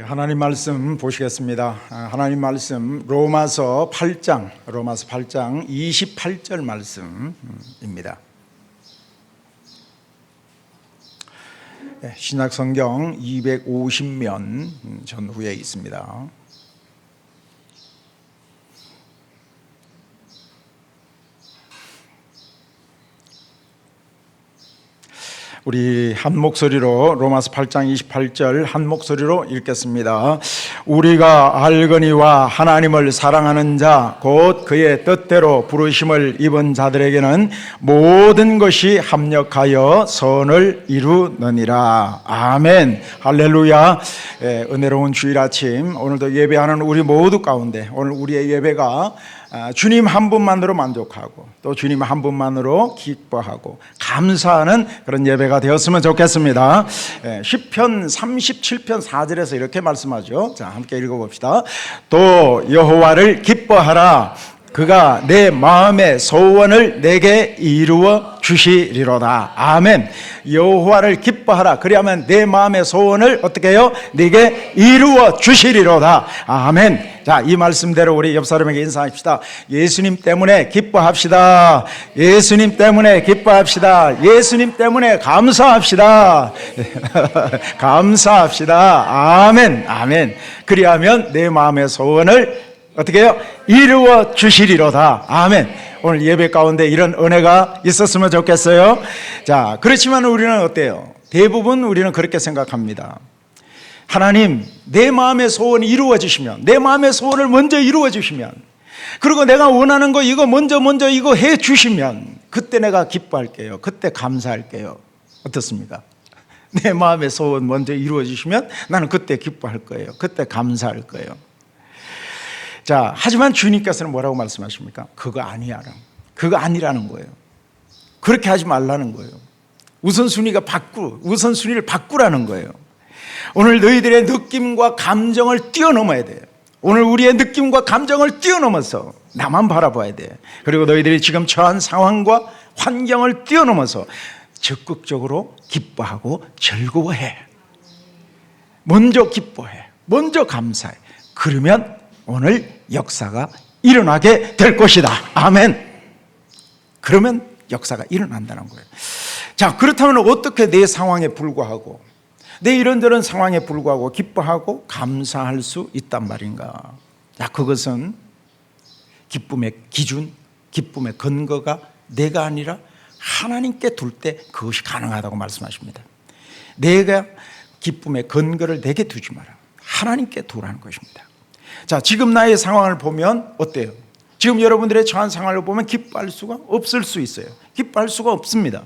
하나님 말씀 보시겠습니다. 하나님 말씀 로마서 8장 28절 말씀입니다. 신약성경 250면 전후에 있습니다. 우리 한 목소리로 로마서 8장 28절 한 목소리로 읽겠습니다. 우리가 알거니와 하나님을 사랑하는 자 곧 그의 뜻대로 부르심을 입은 자들에게는 모든 것이 합력하여 선을 이루느니라. 아멘. 할렐루야. 은혜로운 주일 아침, 오늘도 예배하는 우리 모두 가운데 오늘 우리의 예배가 주님 한 분만으로 만족하고 또 주님 한 분만으로 기뻐하고 감사하는 그런 예배가 되었으면 좋겠습니다. 시편 37편 4절에서 이렇게 말씀하죠. 자, 함께 읽어봅시다. 또 여호와를 기뻐하라. 그가 내 마음의 소원을 내게 이루어 주시리로다. 아멘. 여호와를 기뻐하라. 그리하면 내 마음의 소원을 어떻게 해요? 내게 이루어 주시리로다. 아멘. 자, 이 말씀대로 우리 옆 사람에게 인사합시다. 예수님 때문에 기뻐합시다. 예수님 때문에 기뻐합시다. 예수님 때문에 감사합시다. 감사합시다. 아멘. 아멘. 그리하면 내 마음의 소원을 어떻게 해요? 이루어 주시리로다. 아멘. 오늘 예배 가운데 이런 은혜가 있었으면 좋겠어요. 자, 그렇지만 우리는 어때요? 대부분 우리는 그렇게 생각합니다. 하나님, 내 마음의 소원이 이루어 주시면, 내 마음의 소원을 먼저 이루어 주시면, 그리고 내가 원하는 거 이거 먼저 이거 해 주시면 그때 내가 기뻐할게요. 그때 감사할게요. 어떻습니까? 내 마음의 소원 먼저 이루어 주시면 나는 그때 기뻐할 거예요. 그때 감사할 거예요. 자, 하지만 주님께서는 뭐라고 말씀하십니까? 그거 아니라는 거예요. 그렇게 하지 말라는 거예요. 우선순위를 바꾸라는 거예요. 오늘 너희들의 느낌과 감정을 뛰어넘어야 돼요. 오늘 우리의 느낌과 감정을 뛰어넘어서 나만 바라봐야 돼. 그리고 너희들이 지금 처한 상황과 환경을 뛰어넘어서 적극적으로 기뻐하고 즐거워해. 먼저 기뻐해. 먼저 감사해. 그러면 오늘 역사가 일어나게 될 것이다. 아멘. 그러면 역사가 일어난다는 거예요. 자, 그렇다면 어떻게 내 상황에 불구하고, 내 이런저런 상황에 불구하고 기뻐하고 감사할 수 있단 말인가? 자, 그것은 기쁨의 기준, 기쁨의 근거가 내가 아니라 하나님께 둘 때 그것이 가능하다고 말씀하십니다. 내가 기쁨의 근거를 내게 두지 마라. 하나님께 두라는 것입니다. 자, 지금 나의 상황을 보면 어때요? 지금 여러분들의 처한 상황을 보면 기뻐할 수가 없을 수 있어요. 기뻐할 수가 없습니다.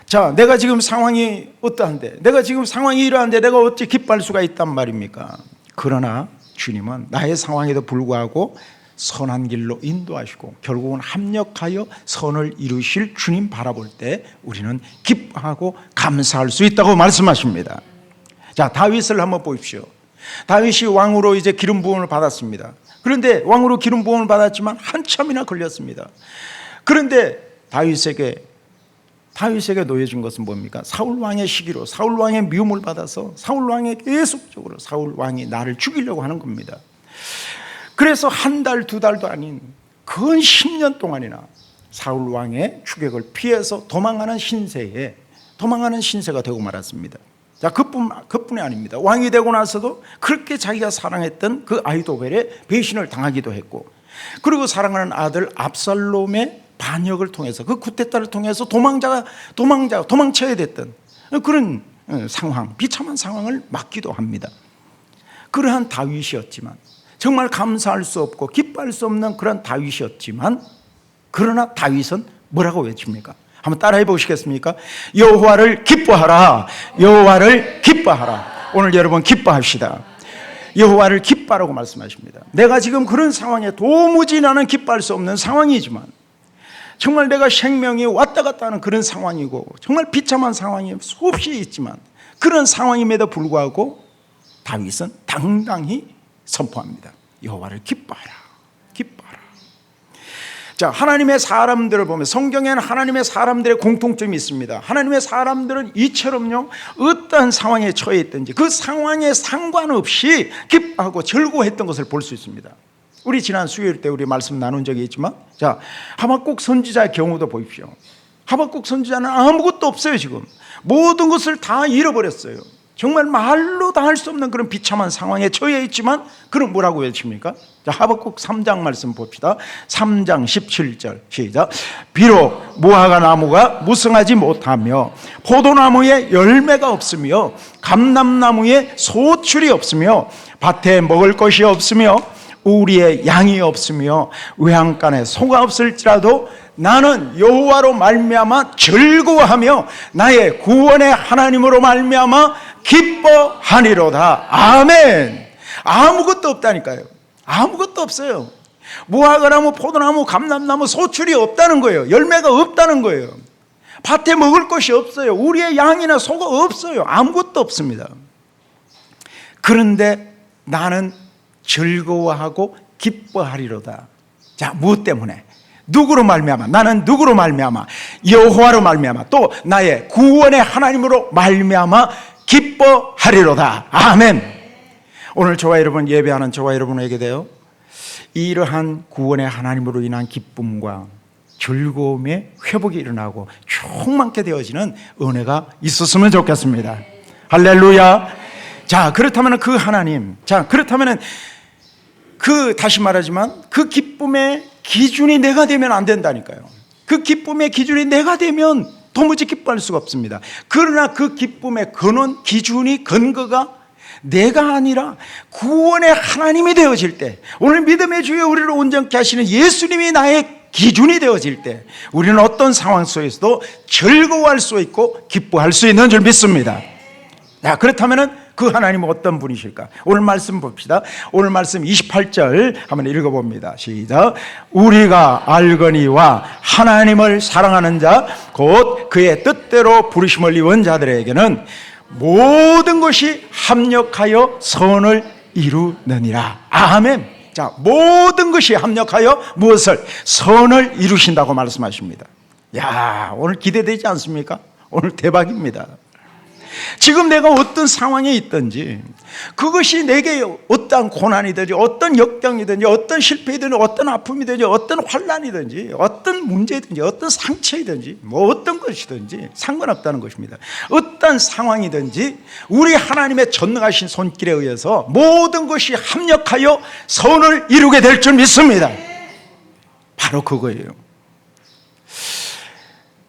자, 내가 지금 상황이 어떠한데, 내가 지금 상황이 이러한데 내가 어찌 기뻐할 수가 있단 말입니까? 그러나 주님은 나의 상황에도 불구하고 선한 길로 인도하시고 결국은 합력하여 선을 이루실 주님 바라볼 때 우리는 기뻐하고 감사할 수 있다고 말씀하십니다. 자, 다윗을 한번 보십시오. 다윗이 왕으로 이제 기름 부음을 받았습니다. 그런데 왕으로 기름 부음을 받았지만 한참이나 걸렸습니다. 그런데 다윗에게 놓여진 것은 뭡니까? 사울 왕의 시기로 사울 왕의 미움을 받아서 사울 왕이 계속적으로 사울 왕이 나를 죽이려고 하는 겁니다. 그래서 한 달, 두 달도 아닌 근 10년 동안이나 사울 왕의 추격을 피해서 도망가는 신세가 되고 말았습니다. 자, 그뿐이 아닙니다. 왕이 되고 나서도 그렇게 자기가 사랑했던 그 아히도벨의 배신을 당하기도 했고, 그리고 사랑하는 아들 압살롬의 반역을 통해서 그 쿠데타를 통해서 도망쳐야 됐던 그런 상황, 비참한 상황을 맞기도 합니다. 그러한 다윗이었지만, 정말 감사할 수 없고 기뻐할 수 없는 그런 다윗이었지만, 그러나 다윗은 뭐라고 외칩니까? 한번 따라해 보시겠습니까? 여호와를 기뻐하라. 여호와를 기뻐하라. 오늘 여러분 기뻐합시다. 여호와를 기뻐하라고 말씀하십니다. 내가 지금 그런 상황에 도무지 나는 기뻐할 수 없는 상황이지만, 정말 내가 생명이 왔다 갔다 하는 그런 상황이고 정말 비참한 상황이 수없이 있지만, 그런 상황임에도 불구하고 다윗은 당당히 선포합니다. 여호와를 기뻐하라. 기뻐하라. 자, 하나님의 사람들을 보면 성경에는 하나님의 사람들의 공통점이 있습니다. 하나님의 사람들은 이처럼요, 어떠한 상황에 처해 있든지 그 상황에 상관없이 기뻐하고 즐거워했던 것을 볼 수 있습니다. 우리 지난 수요일 때 우리 말씀 나눈 적이 있지만, 자, 하박국 선지자의 경우도 보십시오. 하박국 선지자는 아무것도 없어요. 지금 모든 것을 다 잃어버렸어요. 정말 말로 다 할 수 없는 그런 비참한 상황에 처해 있지만 그럼 뭐라고 외칩니까? 자, 하박국 3장 말씀 봅시다. 3장 17절 시작. 비록 무화과 나무가 무성하지 못하며 포도나무에 열매가 없으며 감람나무에 소출이 없으며 밭에 먹을 것이 없으며 우리의 양이 없으며 외양간에 소가 없을지라도 나는 여호와로 말미암아 즐거워하며 나의 구원의 하나님으로 말미암아 기뻐하니로다. 아멘. 아무것도 없다니까요. 아무것도 없어요. 무화과나무, 포도나무, 감람나무, 소출이 없다는 거예요. 열매가 없다는 거예요. 밭에 먹을 것이 없어요. 우리의 양이나 소가 없어요. 아무것도 없습니다. 그런데 나는 즐거워하고 기뻐하리로다. 자, 무엇 때문에? 누구로 말미암아? 나는 누구로 말미암아? 여호와로 말미암아, 또 나의 구원의 하나님으로 말미암아 기뻐하리로다. 아멘. 오늘 저와 여러분, 예배하는 저와 여러분에게도요, 이러한 구원의 하나님으로 인한 기쁨과 즐거움의 회복이 일어나고 충만케 되어지는 은혜가 있었으면 좋겠습니다. 할렐루야. 자, 그렇다면 그 하나님, 자, 그렇다면 다시 말하지만 그 기쁨의 기준이 내가 되면 안 된다니까요. 그 기쁨의 기준이 내가 되면 도무지 기뻐할 수가 없습니다. 그러나 그 기쁨의 근원, 기준이, 근거가 내가 아니라 구원의 하나님이 되어질 때, 오늘 믿음의 주에 우리를 온전케 하시는 예수님이 나의 기준이 되어질 때 우리는 어떤 상황 속에서도 즐거워할 수 있고 기뻐할 수 있는 줄 믿습니다. 자, 그렇다면 그 하나님은 어떤 분이실까? 오늘 말씀 봅시다. 오늘 말씀 28절 한번 읽어봅니다. 시작. 우리가 알거니와 하나님을 사랑하는 자 곧 그의 뜻대로 부르심을 입은 자들에게는 모든 것이 합력하여 선을 이루느니라. 아멘. 자, 모든 것이 합력하여 무엇을? 선을 이루신다고 말씀하십니다. 야, 오늘 기대되지 않습니까? 오늘 대박입니다. 지금 내가 어떤 상황에 있든지 그것이 내게 어떤 고난이든지 어떤 역경이든지 어떤 실패이든지 어떤 아픔이든지 어떤 환난이든지 어떤 문제든지 어떤 상처이든지 뭐 어떤 것이든지 상관없다는 것입니다. 어떤 상황이든지 우리 하나님의 전능하신 손길에 의해서 모든 것이 합력하여 선을 이루게 될 줄 믿습니다. 바로 그거예요.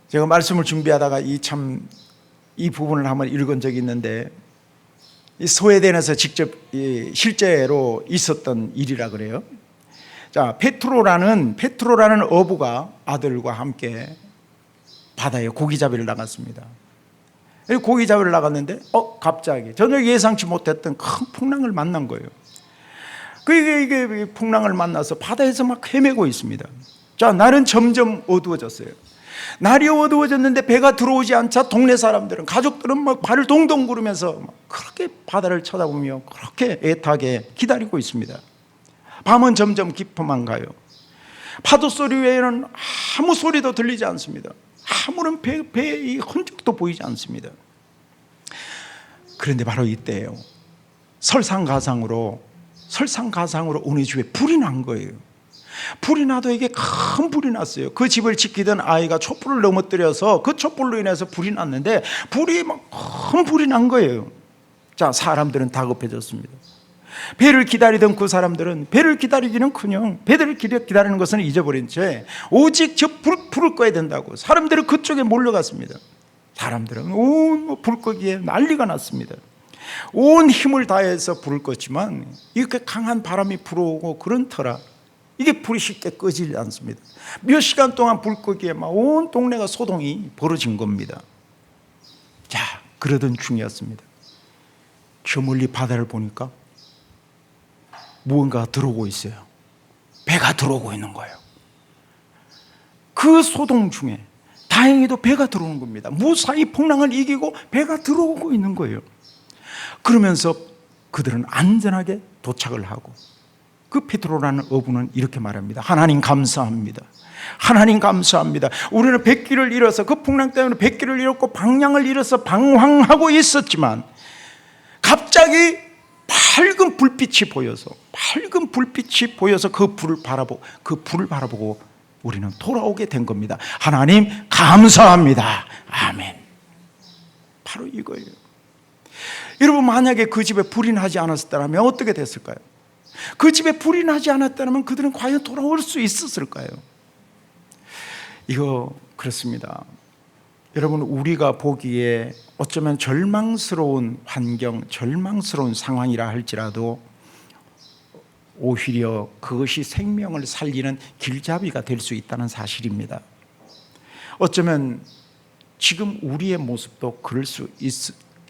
제가 말씀을 준비하다가 이 부분을 한번 읽은 적이 있는데, 이 스웨덴에서 직접 실제로 있었던 일이라 그래요. 자, 페트로라는 어부가 아들과 함께 바다에 고기잡이를 나갔습니다. 고기잡이를 나갔는데 갑자기 전혀 예상치 못했던 큰 풍랑을 만난 거예요. 이게 풍랑을 만나서 바다에서 막 헤매고 있습니다. 자, 날은 점점 어두워졌어요. 날이 어두워졌는데 배가 들어오지 않자 동네 사람들은, 가족들은 막 발을 동동 구르면서 막 그렇게 바다를 쳐다보며 그렇게 애타게 기다리고 있습니다. 밤은 점점 깊어만 가요. 파도 소리 외에는 아무 소리도 들리지 않습니다. 아무런 배의 흔적도 보이지 않습니다. 그런데 바로 이때예요. 설상가상으로 어느 집에 불이 난 거예요. 불이 나도 이게 큰 불이 났어요. 그 집을 지키던 아이가 촛불을 넘어뜨려서 그 촛불로 인해서 불이 났는데 불이 막 큰 불이 난 거예요. 자, 사람들은 다급해졌습니다. 배를 기다리던 그 사람들은 배를 기다리기는커녕 배를 기다리는 것은 잊어버린 채 오직 저 불을 꺼야 된다고 사람들은 그쪽에 몰려갔습니다. 사람들은 온 불꺼기에 난리가 났습니다. 온 힘을 다해서 불을 껐지만 이렇게 강한 바람이 불어오고 그런 터라 이게 불이 쉽게 꺼지지 않습니다. 몇 시간 동안 불 끄기에 막 온 동네가 소동이 벌어진 겁니다. 자, 그러던 중이었습니다. 저 멀리 바다를 보니까 무언가가 들어오고 있어요. 배가 들어오고 있는 거예요. 그 소동 중에 다행히도 배가 들어오는 겁니다. 무사히 풍랑을 이기고 배가 들어오고 있는 거예요. 그러면서 그들은 안전하게 도착을 하고 그 베드로라는 어부는 이렇게 말합니다. 하나님 감사합니다. 하나님 감사합니다. 우리는 백기를 잃어서, 그 풍랑 때문에 백기를 잃었고 방향을 잃어서 방황하고 있었지만 갑자기 밝은 불빛이 보여서 그 불을 바라보고 우리는 돌아오게 된 겁니다. 하나님 감사합니다. 아멘. 바로 이거예요. 여러분, 만약에 그 집에 불이 나지 않았다면 어떻게 됐을까요? 그 집에 불이 나지 않았다면 그들은 과연 돌아올 수 있었을까요? 이거 그렇습니다. 여러분, 우리가 보기에 어쩌면 절망스러운 환경, 절망스러운 상황이라 할지라도 오히려 그것이 생명을 살리는 길잡이가 될 수 있다는 사실입니다. 어쩌면 지금 우리의 모습도 그럴 수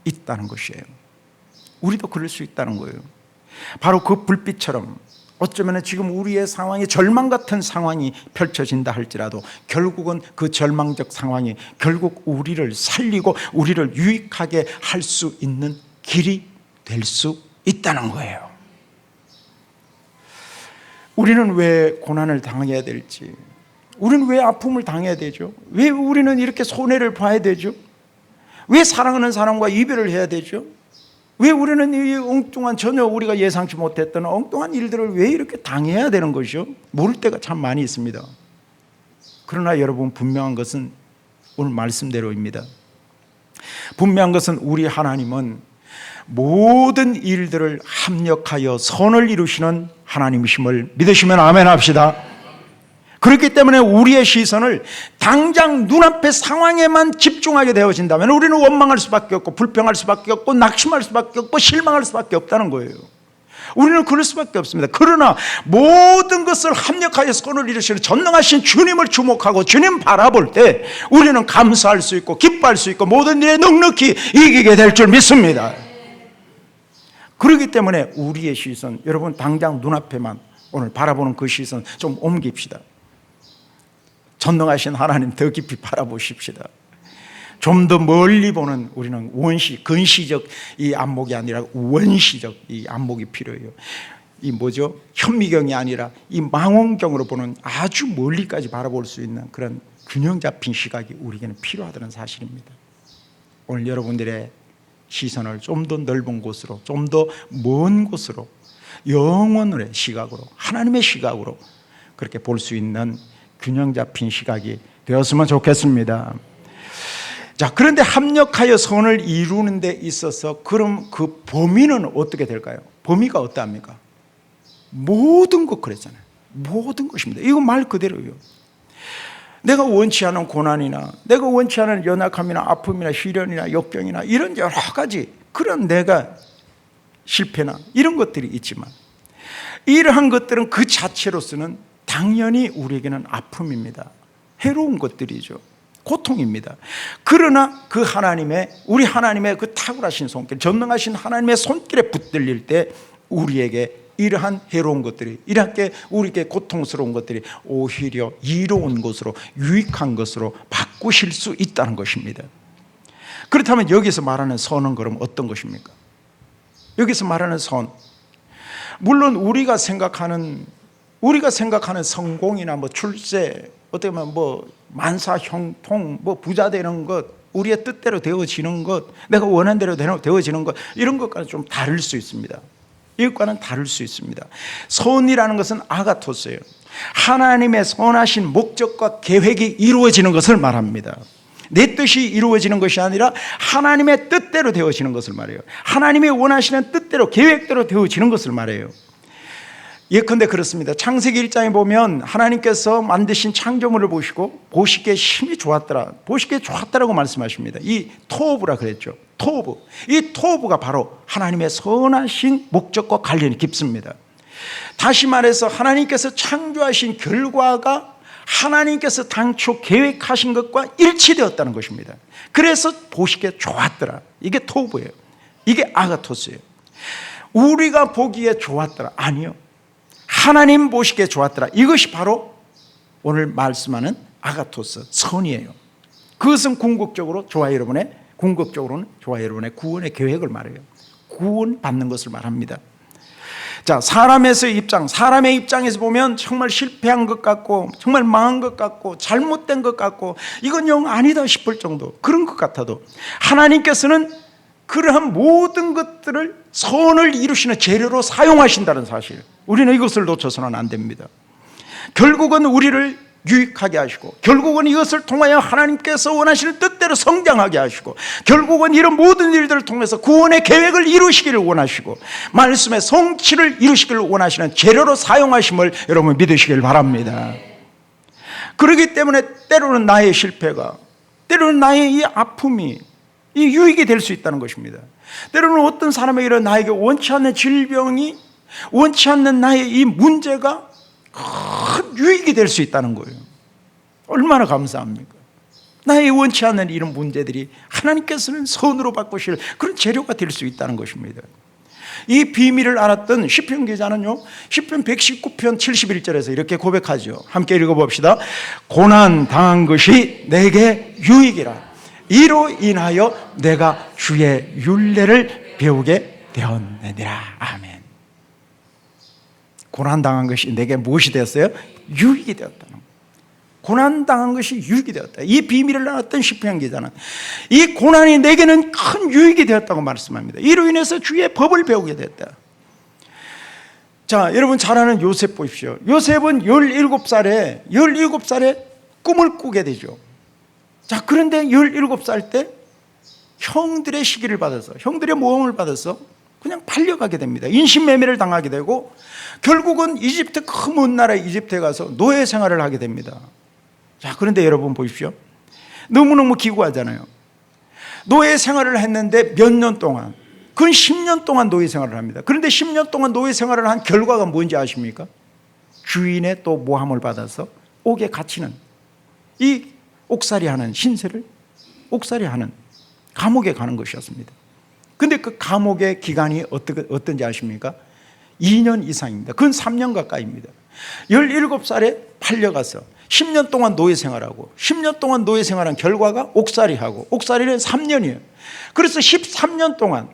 있다는 것이에요. 우리도 그럴 수 있다는 거예요. 바로 그 불빛처럼 어쩌면 지금 우리의 상황이 절망 같은 상황이 펼쳐진다 할지라도 결국은 그 절망적 상황이 결국 우리를 살리고 우리를 유익하게 할 수 있는 길이 될 수 있다는 거예요. 우리는 왜 고난을 당해야 될지, 우리는 왜 아픔을 당해야 되죠? 왜 우리는 이렇게 손해를 봐야 되죠? 왜 사랑하는 사람과 이별을 해야 되죠? 왜 우리는 이 엉뚱한, 전혀 우리가 예상치 못했던 엉뚱한 일들을 왜 이렇게 당해야 되는 것이죠? 모를 때가 참 많이 있습니다. 그러나 여러분, 분명한 것은 오늘 말씀대로입니다. 분명한 것은 우리 하나님은 모든 일들을 합력하여 선을 이루시는 하나님이심을 믿으시면 아멘 합시다. 그렇기 때문에 우리의 시선을 당장 눈앞의 상황에만 집중하게 되어진다면 우리는 원망할 수밖에 없고 불평할 수밖에 없고 낙심할 수밖에 없고 실망할 수밖에 없다는 거예요. 우리는 그럴 수밖에 없습니다. 그러나 모든 것을 합력하여 선을 이루시는 전능하신 주님을 주목하고 주님 바라볼 때 우리는 감사할 수 있고 기뻐할 수 있고 모든 일에 넉넉히 이기게 될 줄 믿습니다. 그렇기 때문에 우리의 시선, 여러분 당장 눈앞에만 오늘 바라보는 그 시선 좀 옮깁시다. 전능하신 하나님 더 깊이 바라보십시다. 좀 더 멀리 보는, 우리는 근시적 이 안목이 아니라 원시적 이 안목이 필요해요. 이 뭐죠? 현미경이 아니라 이 망원경으로 보는 아주 멀리까지 바라볼 수 있는 그런 균형 잡힌 시각이 우리에게는 필요하다는 사실입니다. 오늘 여러분들의 시선을 좀 더 넓은 곳으로, 좀 더 먼 곳으로, 영원의 시각으로, 하나님의 시각으로 그렇게 볼 수 있는 균형 잡힌 시각이 되었으면 좋겠습니다. 자, 그런데 합력하여 선을 이루는 데 있어서 그럼 그 범위는 어떻게 될까요? 범위가 어떠합니까? 모든 것 그랬잖아요. 모든 것입니다. 이거 말 그대로예요. 내가 원치 않은 고난이나 내가 원치 않은 연약함이나 아픔이나 시련이나 역경이나 이런 여러 가지 그런 내가 실패나 이런 것들이 있지만 이러한 것들은 그 자체로서는 당연히 우리에게는 아픔입니다. 해로운 것들이죠. 고통입니다. 그러나 그 하나님의, 우리 하나님의 그 탁월하신 손길, 전능하신 하나님의 손길에 붙들릴 때 우리에게 이러한 해로운 것들이, 이렇게 우리에게 고통스러운 것들이 오히려 이로운 것으로, 유익한 것으로 바꾸실 수 있다는 것입니다. 그렇다면 여기서 말하는 선은 그럼 어떤 것입니까? 여기서 말하는 선, 물론 우리가 생각하는 성공이나 뭐 출세, 어떻게 보면 뭐 만사 형통, 뭐 부자 되는 것, 우리의 뜻대로 되어지는 것, 내가 원하는 대로 되어지는 것, 이런 것과는 좀 다를 수 있습니다. 이것과는 다를 수 있습니다. 선이라는 것은 아가토스예요. 하나님의 선하신 목적과 계획이 이루어지는 것을 말합니다. 내 뜻이 이루어지는 것이 아니라 하나님의 뜻대로 되어지는 것을 말해요. 하나님이 원하시는 뜻대로, 계획대로 되어지는 것을 말해요. 예컨대 그렇습니다. 창세기 1장에 보면 하나님께서 만드신 창조물을 보시고 보시기에 힘이 좋았더라, 보시기에 좋았다라고 말씀하십니다. 이 토브라 그랬죠. 토브. 이 토브가 바로 하나님의 선하신 목적과 관련이 깊습니다. 다시 말해서 하나님께서 창조하신 결과가 하나님께서 당초 계획하신 것과 일치되었다는 것입니다. 그래서 보시기에 좋았더라. 이게 토브예요. 이게 아가토스예요. 우리가 보기에 좋았더라, 아니요, 하나님 보시기에 좋았더라. 이것이 바로 오늘 말씀하는 아가토스, 선이에요. 그것은 궁극적으로는 저와 여러분의 구원의 계획을 말해요. 구원 받는 것을 말합니다. 자, 사람의 입장에서 보면 정말 실패한 것 같고, 정말 망한 것 같고, 잘못된 것 같고, 이건 영 아니다 싶을 정도, 그런 것 같아도 하나님께서는 그러한 모든 것들을 선을 이루시는 재료로 사용하신다는 사실, 우리는 이것을 놓쳐서는 안 됩니다. 결국은 우리를 유익하게 하시고, 결국은 이것을 통하여 하나님께서 원하시는 뜻대로 성장하게 하시고, 결국은 이런 모든 일들을 통해서 구원의 계획을 이루시기를 원하시고, 말씀의 성취를 이루시기를 원하시는 재료로 사용하심을 여러분 믿으시길 바랍니다. 그렇기 때문에 때로는 나의 실패가, 때로는 나의 이 아픔이 이 유익이 될 수 있다는 것입니다. 때로는 어떤 사람에게 나에게 원치 않는 질병이, 원치 않는 나의 이 문제가 큰 유익이 될 수 있다는 거예요. 얼마나 감사합니까? 나의 원치 않는 이런 문제들이 하나님께서는 선으로 바꾸실 그런 재료가 될 수 있다는 것입니다. 이 비밀을 알았던 시편 기자는요, 시편 119편 71절에서 이렇게 고백하죠. 함께 읽어봅시다. 고난 당한 것이 내게 유익이라. 이로 인하여 내가 주의 율례를 배우게 되었느니라. 아멘. 고난당한 것이 내게 무엇이 되었어요? 유익이 되었다는 거예요. 고난당한 것이 유익이 되었다. 이 비밀을 알았던 시편 기자는 이 고난이 내게는 큰 유익이 되었다고 말씀합니다. 이로 인해서 주의 법을 배우게 됐다. 자, 여러분 잘 아는 요셉 보십시오. 요셉은 17살에 꿈을 꾸게 되죠. 자, 그런데 17살 때 형들의 시기를 받아서, 형들의 모함을 받아서 그냥 팔려가게 됩니다. 인신매매를 당하게 되고, 결국은 이집트, 큰 먼 나라 이집트에 가서 노예 생활을 하게 됩니다. 자, 그런데 여러분 보십시오. 너무너무 기구하잖아요. 노예 생활을 했는데 몇 년 동안, 그건 10년 동안 노예 생활을 합니다. 그런데 10년 동안 노예 생활을 한 결과가 뭔지 아십니까? 주인의 또 모함을 받아서 옥에 갇히는, 이 옥살이하는 신세를 옥살이하는 감옥에 가는 것이었습니다. 근데 그 감옥의 기간이 어떤지 아십니까? 2년 이상입니다. 그건 3년 가까이입니다. 17살에 팔려가서 10년 동안 노예 생활하고, 10년 동안 노예 생활한 결과가 옥살이하고, 옥살이는 3년이에요. 그래서 13년 동안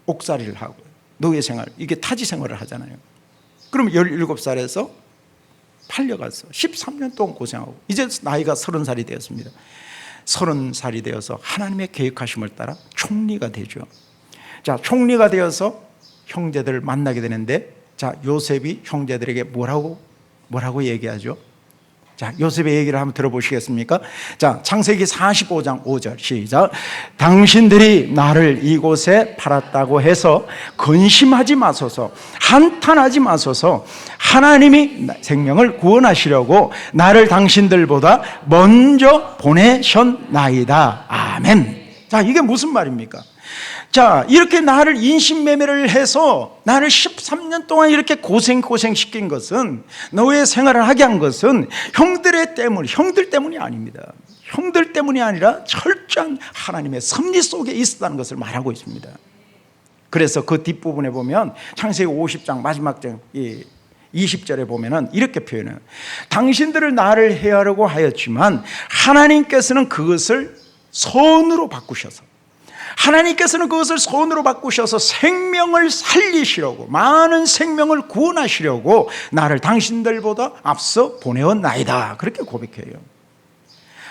옥살이를 하고 노예 생활, 이게 타지 생활을 하잖아요. 그럼 17살에서 팔려가서 13년 동안 고생하고, 이제 나이가 30살이 되었습니다. 30살이 되어서 하나님의 계획하심을 따라 총리가 되죠. 자, 총리가 되어서 형제들을 만나게 되는데, 자, 요셉이 형제들에게 뭐라고 얘기하죠? 자, 요셉의 얘기를 한번 들어보시겠습니까? 자, 창세기 45장 5절 시작. 당신들이 나를 이곳에 팔았다고 해서 근심하지 마소서, 한탄하지 마소서. 하나님이 생명을 구원하시려고 나를 당신들보다 먼저 보내셨나이다. 아멘. 자, 이게 무슨 말입니까? 자, 이렇게 나를 인신매매를 해서 나를 13년 동안 이렇게 고생시킨 것은, 노예 생활을 하게 한 것은 형들 때문이 아닙니다. 형들 때문이 아니라 철저한 하나님의 섭리 속에 있었다는 것을 말하고 있습니다. 그래서 그 뒷부분에 보면 창세기 50장 마지막 장 20절에 보면은 이렇게 표현해요. 당신들을 나를 해하려고 하였지만 하나님께서는 그것을 선으로 바꾸셔서, 하나님께서는 그것을 선으로 바꾸셔서 생명을 살리시려고, 많은 생명을 구원하시려고 나를 당신들보다 앞서 보내었나이다. 그렇게 고백해요.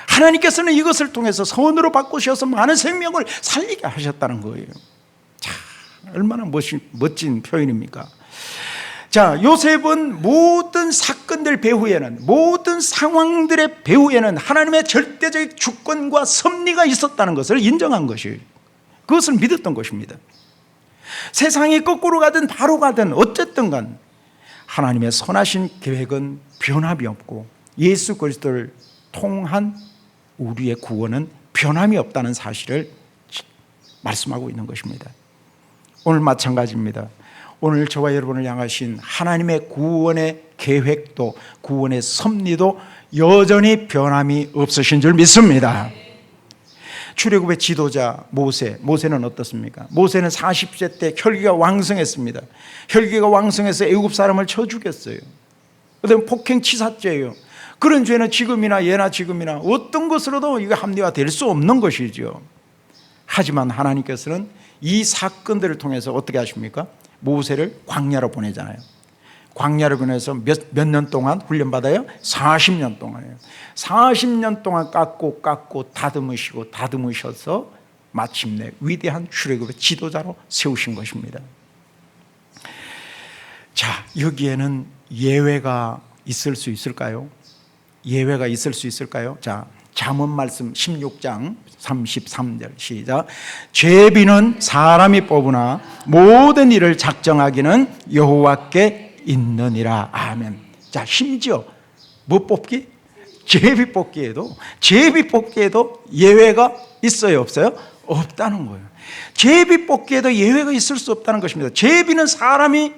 하나님께서는 이것을 통해서 선으로 바꾸셔서 많은 생명을 살리게 하셨다는 거예요. 자, 얼마나 멋진 표현입니까? 자, 요셉은 모든 사건들 배후에는, 모든 상황들의 배후에는 하나님의 절대적 주권과 섭리가 있었다는 것을 인정한 것이에요. 그것을 믿었던 것입니다. 세상이 거꾸로 가든 바로 가든 어쨌든 간 하나님의 선하신 계획은 변함이 없고, 예수 그리스도를 통한 우리의 구원은 변함이 없다는 사실을 말씀하고 있는 것입니다. 오늘 마찬가지입니다. 오늘 저와 여러분을 향하신 하나님의 구원의 계획도, 구원의 섭리도 여전히 변함이 없으신 줄 믿습니다. 출애굽의 지도자 모세는 어떻습니까? 모세는 40세 때 혈기가 왕성했습니다. 혈기가 왕성해서 애굽 사람을 쳐 죽였어요. 그다음에 폭행치사죄예요. 그런 죄는 지금이나 예나 지금이나 어떤 것으로도 이거 합리화될 수 없는 것이죠. 하지만 하나님께서는 이 사건들을 통해서 어떻게 하십니까? 모세를 광야로 보내잖아요. 광야로 보내서 몇 년 동안 훈련받아요? 40년 동안이에요. 40년 동안 깎고 다듬으셔서 마침내 위대한 출애굽의 지도자로 세우신 것입니다. 자, 여기에는 예외가 있을 수 있을까요? 예외가 있을 수 있을까요? 자, 잠언 말씀 16장 33절 시작. 죄비는 사람이 뽑으나 모든 일을 작정하기는 여호와께 있느니라. 아멘. 자, 심지어 뭐 뽑기? 제비 뽑기에도 예외가 있어요, 없어요? 없다는 거예요. 제비 뽑기에도 예외가 있을 수 없다는 것입니다. 제비는 사람이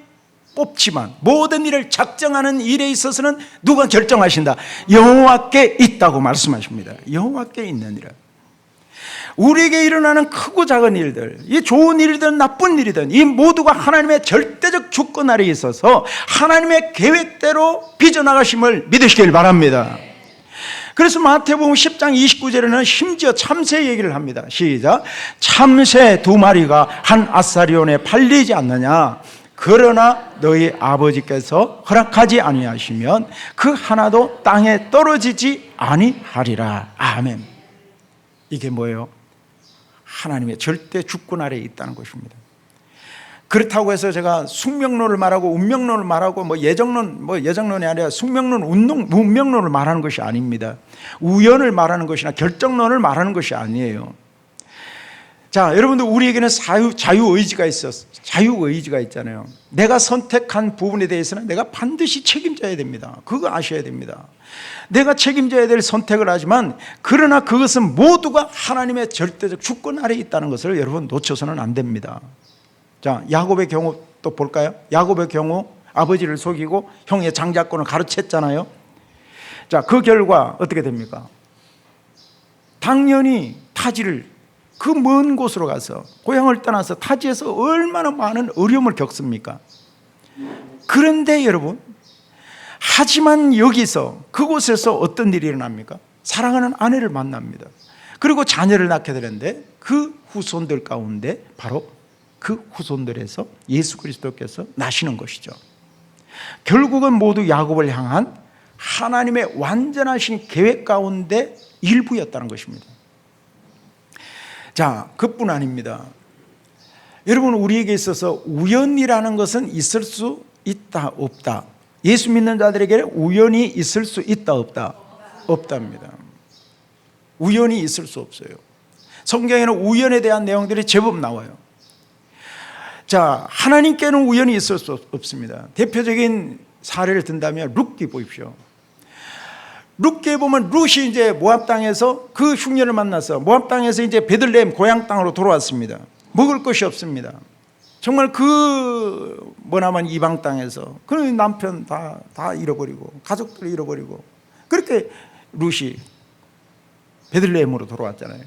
뽑지만 모든 일을 작정하는 일에 있어서는 누가 결정하신다? 여호와께 있다고 말씀하십니다. 여호와께 있느니라. 우리에게 일어나는 크고 작은 일들, 이 좋은 일이든 나쁜 일이든 이 모두가 하나님의 절대적 주권 아래에 있어서 하나님의 계획대로 빚어나가심을 믿으시길 바랍니다. 그래서 마태복음 10장 29절에는 심지어 참새 얘기를 합니다. 시작. 참새 2마리가 한 아사리온에 팔리지 않느냐? 그러나 너희 아버지께서 허락하지 아니하시면 그 하나도 땅에 떨어지지 아니하리라. 아멘. 이게 뭐예요? 하나님의 절대 주권 아래에 있다는 것입니다. 그렇다고 해서 제가 숙명론을 말하고 운명론을 말하고 예정론이 아니라 숙명론, 운명론을 말하는 것이 아닙니다. 우연을 말하는 것이나 결정론을 말하는 것이 아니에요. 자, 여러분들, 우리에게는 자유의지가 있잖아요. 내가 선택한 부분에 대해서는 내가 반드시 책임져야 됩니다. 그거 아셔야 됩니다. 내가 책임져야 될 선택을 하지만 그러나 그것은 모두가 하나님의 절대적 주권 아래에 있다는 것을 여러분 놓쳐서는 안 됩니다. 자, 야곱의 경우 또 볼까요? 야곱의 경우 아버지를 속이고 형의 장자권을 가로챘잖아요. 자, 그 결과 어떻게 됩니까? 당연히 타지를 그 먼 곳으로 가서 고향을 떠나서 타지에서 얼마나 많은 어려움을 겪습니까? 그런데 여러분, 하지만 여기서 그곳에서 어떤 일이 일어납니까? 사랑하는 아내를 만납니다. 그리고 자녀를 낳게 되는데 그 후손들 가운데 바로 그 후손들에서 예수 그리스도께서 나시는 것이죠. 결국은 모두 야곱을 향한 하나님의 완전하신 계획 가운데 일부였다는 것입니다. 자, 그뿐 아닙니다. 여러분, 우리에게 있어서 우연이라는 것은 있을 수 있다, 없다. 예수 믿는 자들에게는 우연이 있을 수 있다, 없다? 없답니다. 우연이 있을 수 없어요. 성경에는 우연에 대한 내용들이 제법 나와요. 자, 하나님께는 우연이 있을 수 없습니다. 대표적인 사례를 든다면 룻기 보십시오. 룻기에 보면 룻이 이제 모압 땅에서 그 흉년을 만나서 모압 땅에서 이제 베들레헴 고향 땅으로 돌아왔습니다. 먹을 것이 없습니다. 정말 머나먼 이방 땅에서 그 남편 다 잃어버리고 가족들 잃어버리고 그렇게 룻이 베들레헴으로 돌아왔잖아요.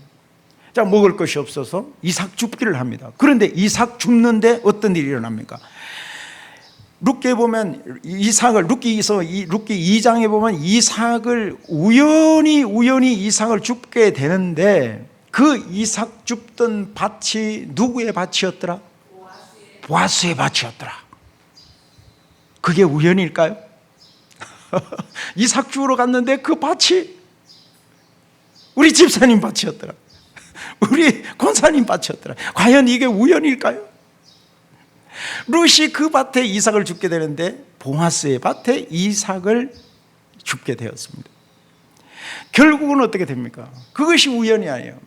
자, 먹을 것이 없어서 이삭 줍기를 합니다. 그런데 이삭 줍는데 어떤 일이 일어납니까? 룻기에 보면 룻기 2장에 보면 이삭을 우연히 이삭을 줍게 되는데 그 이삭 줍던 밭이 누구의 밭이었더라? 보아스의 밭이었더라. 그게 우연일까요? 이삭 주우러 갔는데 그 밭이 우리 집사님 밭이었더라. 우리 권사님 밭이었더라. 과연 이게 우연일까요? 룻이 그 밭에 이삭을 줍게 되는데 보아스의 밭에 이삭을 줍게 되었습니다. 결국은 어떻게 됩니까? 그것이 우연이 아니에요.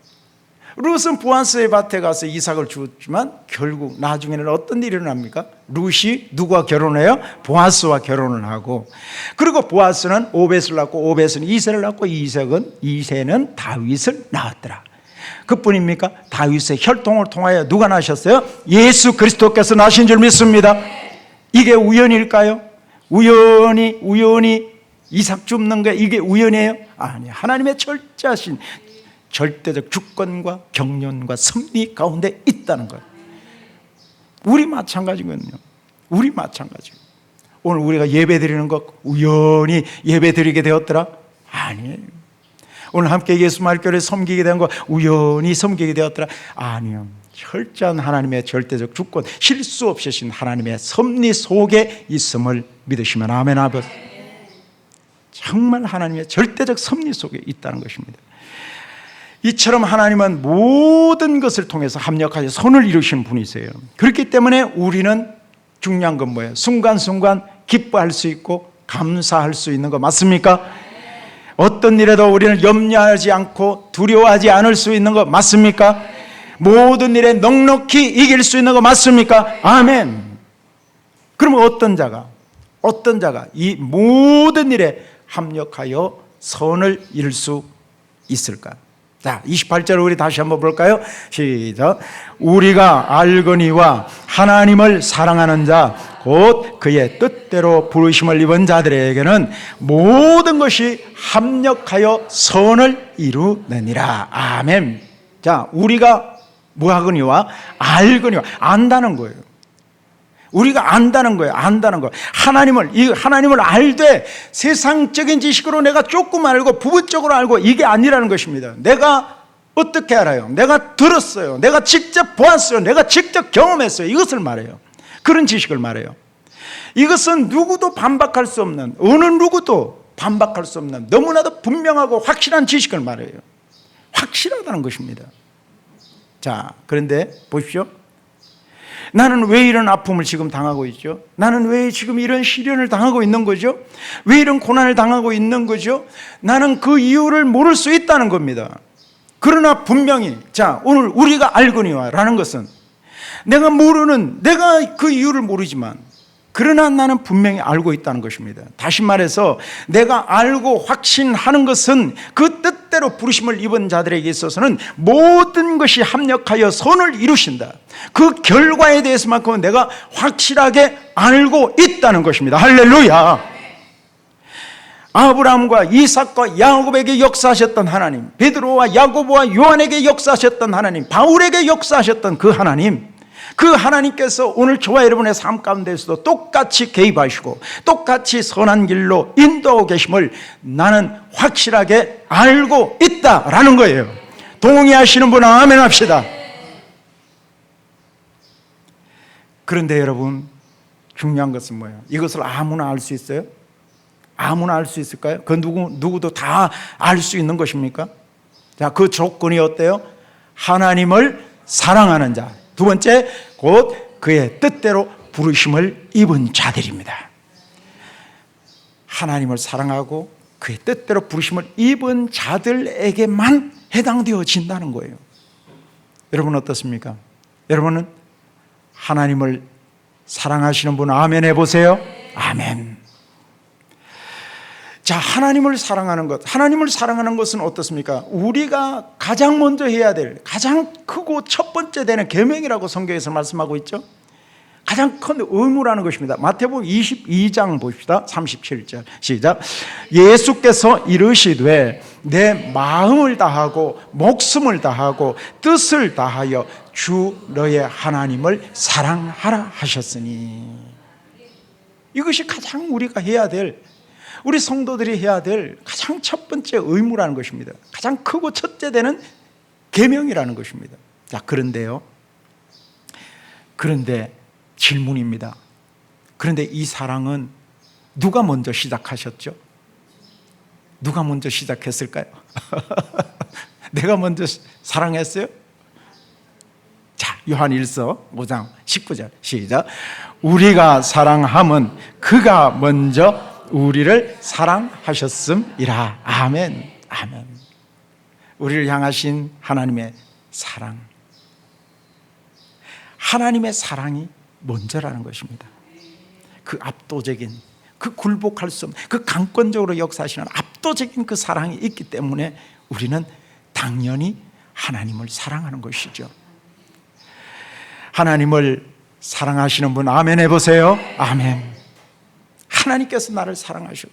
룻은 보아스의 밭에 가서 이삭을 주었지만 결국 나중에는 어떤 일이 일어납니까? 룻이 누구와 결혼해요? 보아스와 결혼을 하고, 그리고 보아스는 오벳을 낳고 오벳은 이새를 낳고 이새는 다윗을 낳았더라. 그뿐입니까? 다윗의 혈통을 통하여 누가 나셨어요? 예수 그리스도께서 나신 줄 믿습니다. 이게 우연일까요? 우연히 이삭 줍는 게 이게 우연이에요? 아니, 하나님의 철저하신 절대적 주권과 경륜과 섭리 가운데 있다는 거예요. 우리 마찬가지거든요. 우리 마찬가지. 오늘 우리가 예배 드리는 것 우연히 예배 드리게 되었더라? 아니에요. 오늘 함께 예수 말교회를 섬기게 된 거 우연히 섬기게 되었더라? 아니요. 철저한 하나님의 절대적 주권, 실수 없으신 하나님의 섭리 속에 있음을 믿으시면 아멘. 아버지, 정말 하나님의 절대적 섭리 속에 있다는 것입니다. 이처럼 하나님은 모든 것을 통해서 합력하여 선을 이루시는 분이세요. 그렇기 때문에 우리는 중요한 건 뭐예요? 순간순간 기뻐할 수 있고 감사할 수 있는 거 맞습니까? 어떤 일에도 우리는 염려하지 않고 두려워하지 않을 수 있는 거 맞습니까? 모든 일에 넉넉히 이길 수 있는 거 맞습니까? 아멘. 그러면 어떤 자가 이 모든 일에 합력하여 선을 이룰 수 있을까? 자, 28절 우리 다시 한번 볼까요? 시작. 우리가 알거니와 하나님을 사랑하는 자 곧 그의 뜻대로 부르심을 입은 자들에게는 모든 것이 합력하여 선을 이루느니라. 아멘. 자, 우리가 뭐하거니와 알거니와 안다는 거예요. 우리가 안다는 거예요. 안다는 거. 하나님을 알되 세상적인 지식으로 내가 조금 알고 부분적으로 알고 이게 아니라는 것입니다. 내가 어떻게 알아요? 내가 들었어요. 내가 직접 보았어요. 내가 직접 경험했어요. 이것을 말해요. 그런 지식을 말해요. 이것은 누구도 반박할 수 없는, 어느 누구도 반박할 수 없는 너무나도 분명하고 확실한 지식을 말해요. 확실하다는 것입니다. 자, 그런데 보십시오. 나는 왜 이런 아픔을 지금 당하고 있죠? 나는 왜 지금 이런 시련을 당하고 있는 거죠? 왜 이런 고난을 당하고 있는 거죠? 나는 그 이유를 모를 수 있다는 겁니다. 그러나 분명히, 자, 오늘 우리가 알거니와 라는 것은 내가 그 이유를 모르지만 그러나 나는 분명히 알고 있다는 것입니다. 다시 말해서 내가 알고 확신하는 것은 그 뜻대로 부르심을 입은 자들에게 있어서는 모든 것이 합력하여 선을 이루신다. 그 결과에 대해서만큼은 내가 확실하게 알고 있다는 것입니다. 할렐루야. 아브라함과 이삭과 야곱에게 역사하셨던 하나님, 베드로와 야고보와 요한에게 역사하셨던 하나님, 바울에게 역사하셨던 그 하나님, 그 하나님께서 오늘 저와 여러분의 삶 가운데서도 똑같이 개입하시고 똑같이 선한 길로 인도하고 계심을 나는 확실하게 알고 있다라는 거예요. 동의하시는 분은 아멘 합시다. 그런데 여러분, 중요한 것은 뭐예요? 이것을 아무나 알 수 있어요? 아무나 알 수 있을까요? 그 누구도 다 알 수 있는 것입니까? 자, 그 조건이 어때요? 하나님을 사랑하는 자. 두 번째, 곧 그의 뜻대로 부르심을 입은 자들입니다. 하나님을 사랑하고 그의 뜻대로 부르심을 입은 자들에게만 해당되어진다는 거예요. 여러분 어떻습니까? 여러분은 하나님을 사랑하시는 분 아멘 해보세요. 아멘. 자, 하나님을 사랑하는 것은 어떻습니까? 우리가 가장 먼저 해야 될, 가장 크고 첫 번째 되는 계명이라고 성경에서 말씀하고 있죠. 가장 큰 의무라는 것입니다. 마태복음 22장 보십시다. 37절 시작. 예수께서 이르시되 내 마음을 다하고 목숨을 다하고 뜻을 다하여 주 너의 하나님을 사랑하라 하셨으니, 이것이 가장 우리가 해야 될, 우리 성도들이 해야 될 가장 첫 번째 의무라는 것입니다. 가장 크고 첫째 되는 계명이라는 것입니다. 자, 그런데 질문입니다. 그런데 이 사랑은 누가 먼저 시작하셨죠? 누가 먼저 시작했을까요? 내가 먼저 사랑했어요? 자, 요한일서 5장 19절 시작. 우리가 사랑함은 그가 먼저 우리를 사랑하셨음이라. 아멘. 아멘. 우리를 향하신 하나님의 사랑, 하나님의 사랑이 먼저라는 것입니다. 그 압도적인, 그 굴복할 수 없는, 그 강권적으로 역사하시는 압도적인 그 사랑이 있기 때문에 우리는 당연히 하나님을 사랑하는 것이죠. 하나님을 사랑하시는 분 아멘 해보세요. 아멘. 하나님께서 나를 사랑하시고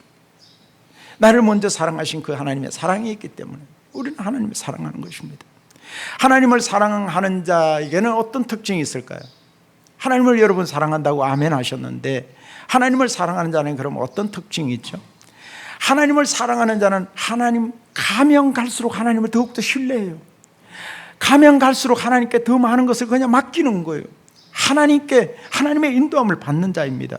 나를 먼저 사랑하신 그 하나님의 사랑이 있기 때문에 우리는 하나님을 사랑하는 것입니다. 하나님을 사랑하는 자에게는 어떤 특징이 있을까요? 하나님을 여러분 사랑한다고 아멘 하셨는데, 하나님을 사랑하는 자는 그럼 어떤 특징이 있죠? 하나님을 사랑하는 자는 하나님 가면 갈수록 하나님을 더욱더 신뢰해요. 가면 갈수록 하나님께 더 많은 것을 그냥 맡기는 거예요. 하나님의 인도함을 받는 자입니다.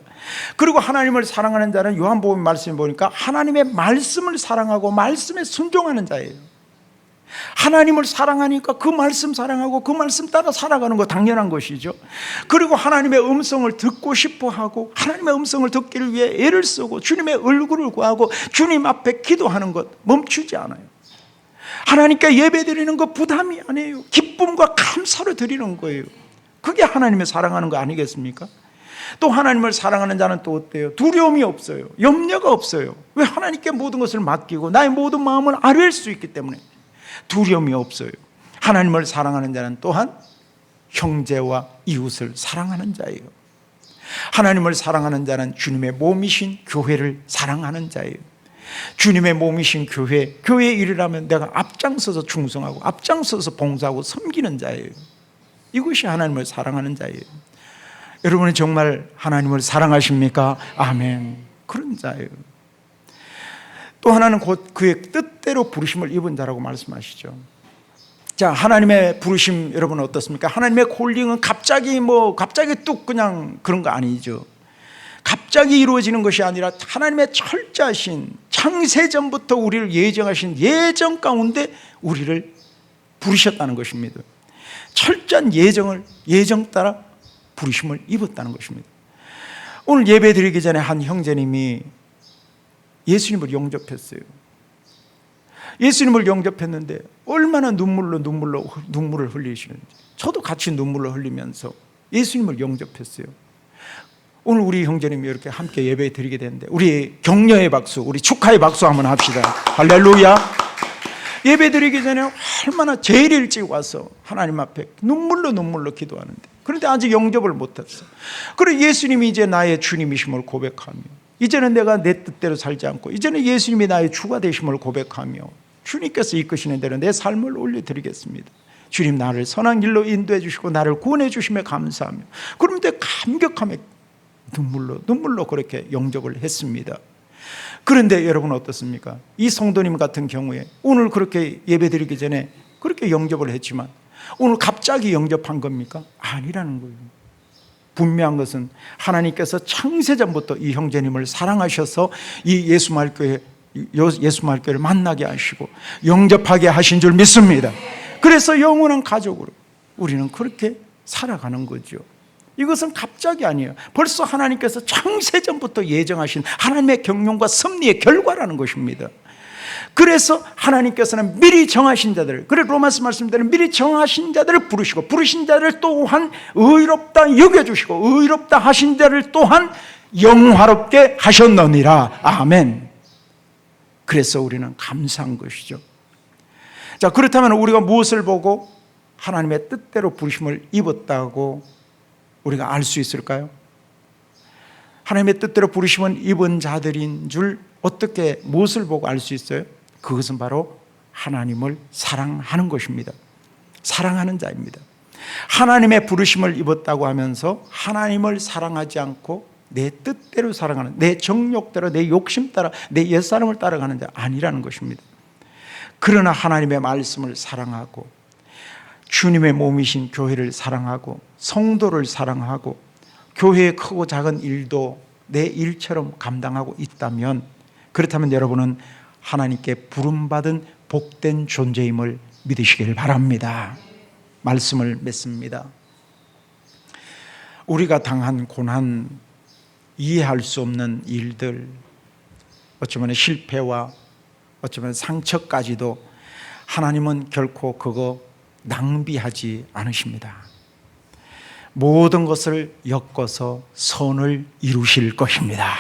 그리고 하나님을 사랑하는 자는 요한복음 말씀을 보니까 하나님의 말씀을 사랑하고 말씀에 순종하는 자예요. 하나님을 사랑하니까 그 말씀 사랑하고 그 말씀 따라 살아가는 거 당연한 것이죠. 그리고 하나님의 음성을 듣고 싶어하고 하나님의 음성을 듣기를 위해 애를 쓰고 주님의 얼굴을 구하고 주님 앞에 기도하는 것 멈추지 않아요. 하나님께 예배드리는 거 부담이 아니에요. 기쁨과 감사로 드리는 거예요. 그게 하나님의 사랑하는 거 아니겠습니까? 또 하나님을 사랑하는 자는 또 어때요? 두려움이 없어요. 염려가 없어요. 왜? 하나님께 모든 것을 맡기고 나의 모든 마음을 아뢰을 수 있기 때문에 두려움이 없어요. 하나님을 사랑하는 자는 또한 형제와 이웃을 사랑하는 자예요. 하나님을 사랑하는 자는 주님의 몸이신 교회를 사랑하는 자예요. 주님의 몸이신 교회의 일이라면 내가 앞장서서 충성하고 앞장서서 봉사하고 섬기는 자예요. 이것이 하나님을 사랑하는 자예요. 여러분은 정말 하나님을 사랑하십니까? 아멘. 그런 자예요. 또 하나는 곧 그의 뜻대로 부르심을 입은 자라고 말씀하시죠. 자, 하나님의 부르심 여러분 어떻습니까? 하나님의 콜링은 갑자기 뚝 그냥 그런 거 아니죠. 갑자기 이루어지는 것이 아니라 하나님의 철저하신 창세전부터 우리를 예정하신 예정 가운데 우리를 부르셨다는 것입니다. 철저한 예정 따라 부르심을 입었다는 것입니다. 오늘 예배 드리기 전에 한 형제님이 예수님을 영접했어요. 예수님을 영접했는데 얼마나 눈물을 흘리시는지, 저도 같이 눈물을 흘리면서 예수님을 영접했어요. 오늘 우리 형제님이 이렇게 함께 예배 드리게 되는데 우리 격려의 박수, 우리 축하의 박수 한번 합시다. 할렐루야. 예배 드리기 전에 얼마나 제일 일찍 와서 하나님 앞에 눈물로 기도하는데, 그런데 아직 영접을 못했어. 그리고 예수님이 이제 나의 주님이심을 고백하며, 이제는 내가 내 뜻대로 살지 않고 이제는 예수님이 나의 주가 되심을 고백하며 주님께서 이끄시는 대로 내 삶을 올려드리겠습니다. 주님 나를 선한 길로 인도해 주시고 나를 구원해 주심에 감사하며, 그런데 감격함에 눈물로 그렇게 영접을 했습니다. 그런데 여러분 어떻습니까? 이 성도님 같은 경우에 오늘 그렇게 예배드리기 전에 그렇게 영접을 했지만 오늘 갑자기 영접한 겁니까? 아니라는 거예요. 분명한 것은 하나님께서 창세전부터 이 형제님을 사랑하셔서 이 예수말교회를 만나게 하시고 영접하게 하신 줄 믿습니다. 그래서 영원한 가족으로 우리는 그렇게 살아가는 거죠. 이것은 갑자기 아니에요. 벌써 하나님께서 창세전부터 예정하신 하나님의 경륜과 섭리의 결과라는 것입니다. 그래서 하나님께서는 미리 정하신 자들, 그래 로마서 말씀대로 미리 정하신 자들을 부르시고 부르신 자를 또한 의롭다 여겨주시고 의롭다 하신 자를 또한 영화롭게 하셨느니라. 아멘. 그래서 우리는 감사한 것이죠. 자, 그렇다면 우리가 무엇을 보고 하나님의 뜻대로 부르심을 입었다고 우리가 알 수 있을까요? 하나님의 뜻대로 부르심은 입은 자들인 줄 어떻게 무엇을 보고 알 수 있어요? 그것은 바로 하나님을 사랑하는 것입니다. 사랑하는 자입니다. 하나님의 부르심을 입었다고 하면서 하나님을 사랑하지 않고 내 뜻대로 살아가는, 내 정욕대로, 내 욕심 따라, 내 옛사람을 따라가는 자 아니라는 것입니다. 그러나 하나님의 말씀을 사랑하고 주님의 몸이신 교회를 사랑하고 성도를 사랑하고 교회의 크고 작은 일도 내 일처럼 감당하고 있다면, 그렇다면 여러분은 하나님께 부름받은 복된 존재임을 믿으시길 바랍니다. 말씀을 맺습니다. 우리가 당한 고난, 이해할 수 없는 일들, 어쩌면 실패와 어쩌면 상처까지도 하나님은 결코 그거 낭비하지 않으십니다. 모든 것을 엮어서 선을 이루실 것입니다.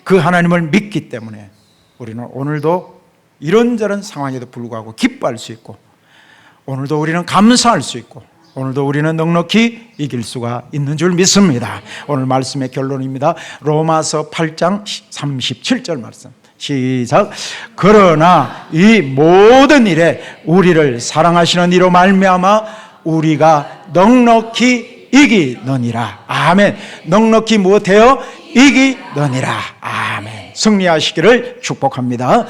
그 하나님을 믿기 때문에 우리는 오늘도 이런저런 상황에도 불구하고 기뻐할 수 있고, 오늘도 우리는 감사할 수 있고, 오늘도 우리는 넉넉히 이길 수가 있는 줄 믿습니다. 오늘 말씀의 결론입니다. 로마서 8장 37절 말씀. 시작. 그러나 이 모든 일에 우리를 사랑하시는 이로 말미암아 우리가 넉넉히 이기느니라. 아멘. 넉넉히 무엇해요? 이기느니라. 아멘. 승리하시기를 축복합니다.